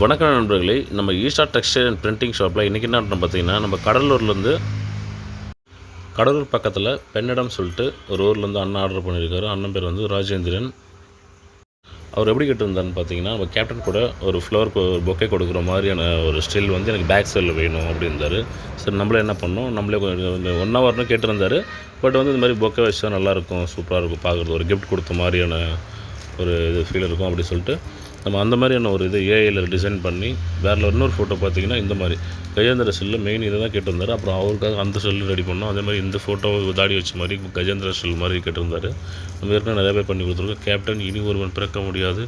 வணக்கம் நண்பர்களே, நம்ம ஈஷா டெக்ஸ்டைல் அண்ட் பிரிண்டிங் ஷாப்பில் இன்றைக்கி என்ன பண்ணுறோம் பார்த்தீங்கன்னா, நம்ம கடலூர் பக்கத்தில் பெண்ணிடம் சொல்லிட்டு ஒரு ஊர்லேருந்து அண்ணன் ஆர்டர் பண்ணியிருக்காரு. அண்ணன் பேர் வந்து ராஜேந்திரன். அவர் எப்படி கேட்டிருந்தாருன்னு பார்த்தீங்கன்னா, நம்ம கேப்டன் கூட ஒரு ஃப்ளவர் பொக்கே கொடுக்குற மாதிரியான ஒரு ஸ்டில் வந்து எனக்கு பேக் சைடில் வேணும் அப்படின்றாரு. சரி, நம்மளே என்ன பண்ணோம், நம்மளே கொஞ்சம் 1 ஹவர்னு கேட்டிருந்தாரு. பட் வந்து இந்த மாதிரி பொக்கே வச்சா நல்லாயிருக்கும், சூப்பராக இருக்கும் பார்க்குறது, ஒரு கிஃப்ட் கொடுத்த மாதிரியான ஒரு இது ஃபீல் இருக்கும் அப்படி சொல்லிட்டு நம்ம அந்த மாதிரியான ஒரு இது ஏஐயில் டிசைன் பண்ணி வேறு இன்னொரு ஃபோட்டோ பார்த்திங்கன்னா இந்த மாதிரி கஜேந்திர செல்லு மெயின் இதை தான் கேட்டிருந்தாரு. அப்புறம் அவருக்காக அந்த செல்லு ரெடி பண்ணோம். அதே மாதிரி இந்த ஃபோட்டோ தாடி வச்ச மாதிரி கஜேந்திர செல் மாதிரி கேட்டிருந்தாரு. நம்ம ஏற்கனவே நிறைய பேர் பண்ணி கொடுத்துருக்கோம். கேப்டன் இனி ஒருவன் பிறக்க முடியாது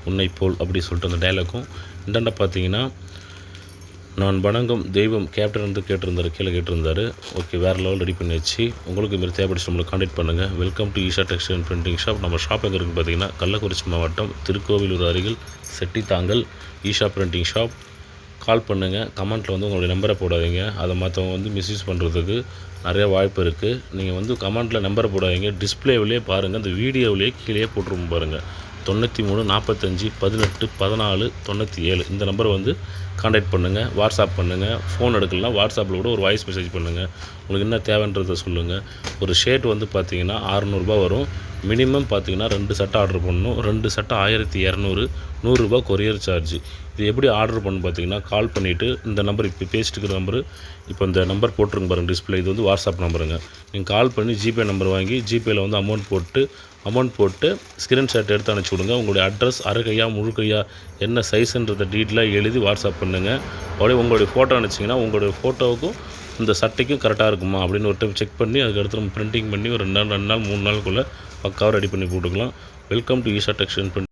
உன்னை போல் அப்படி சொல்லிட்டு அந்த டைலாக்கும் இந்தாண்ட பார்த்தீங்கன்னா, நான் வணங்கும் தெய்வம் கேப்டன் வந்து கீழே கேட்டிருந்தாரு. ஓகே, வேறு லெவல் ரெடி பண்ணி வச்சு உங்களுக்கு மாரி தேவைப்படுச்சு நம்மளை கான்டெக்ட் பண்ணுங்கள். Welcome to Isha textile and printing shop. நம்ம ஷாப் எங்கே இருக்குன்னு பார்த்தீங்கன்னா, கள்ளக்குறிச்சி மாவட்டம் திருக்கோவிலூர் அருகில் செட்டித்தாங்கல் ஈஷா பிரிண்டிங் ஷாப். கால் பண்ணுங்கள். கமெண்ட்டில் வந்து உங்களுடைய நம்பரை போடாதீங்க, அதை மற்றவங்க வந்து மிஸ்யூஸ் பண்ணுறதுக்கு நிறைய வாய்ப்பு இருக்குது. நீங்கள் வந்து கமெண்ட்டில் நம்பரை போடாதீங்க, டிஸ்பிளேவிலே பாருங்கள், அந்த வீடியோவிலே கீழே போட்டுருவோம் பாருங்கள். 93 45 18 14 97 இந்த நம்பரை வந்து கான்டாக்ட் பண்ணுங்கள். வாட்ஸ்அப் பண்ணுங்கள். ஃபோன் எடுக்கலாம், வாட்ஸ்அப்பில் கூட ஒரு வாய்ஸ் மெசேஜ் பண்ணுங்கள். உங்களுக்கு என்ன தேவைன்றதை சொல்லுங்கள். ஒரு ஷர்ட் வந்து பார்த்திங்கன்னா 600 வரும். மினிமம் பார்த்திங்கன்னா 2 சட்டை ஆர்டர் பண்ணணும். 2 சட்டை 1200, 100 கொரியர் சார்ஜ். இது எப்படி ஆர்டர் பண்ணு பார்த்தீங்கன்னா, கால் பண்ணிவிட்டு இந்த நம்பர் இப்போ பேசிட்டு இருக்கிற நம்பரு, இப்போ இந்த நம்பர் போட்டிருங்க பாருங்கள் டிஸ்பிளே, இது வந்து வாட்ஸ்அப் நம்பருங்க. நீங்கள் கால் பண்ணி ஜிபே நம்பர் வாங்கி ஜிபேயில் வந்து அமௌண்ட் போட்டு ஸ்க்ரீன்ஷாட் எடுத்து அனுப்பிச்சி விடுங்க. உங்களுடைய அட்ரஸ் அரைக்கையா முழுக்கையா என்ன சைஸுன்றதை டீட்டெயிலாக எழுதி வாட்ஸ்அப் பண்ணுங்கள். அப்படியே உங்களுடைய ஃபோட்டோ அனுப்பிச்சிங்கன்னா உங்களுடைய ஃபோட்டோவுக்கும் இந்த சட்டைக்கும் கரெக்டாக இருக்குமா அப்படின்னு ஒரு டைம் செக் பண்ணி அதுக்கடுத்து நம்ம பிரிண்டிங் பண்ணி ஒரு 2 நாள் 3 நாளுக்குள்ளே பக்காவாக ரெடி பண்ணி போட்டுக்கலாம். Welcome to Isha textile.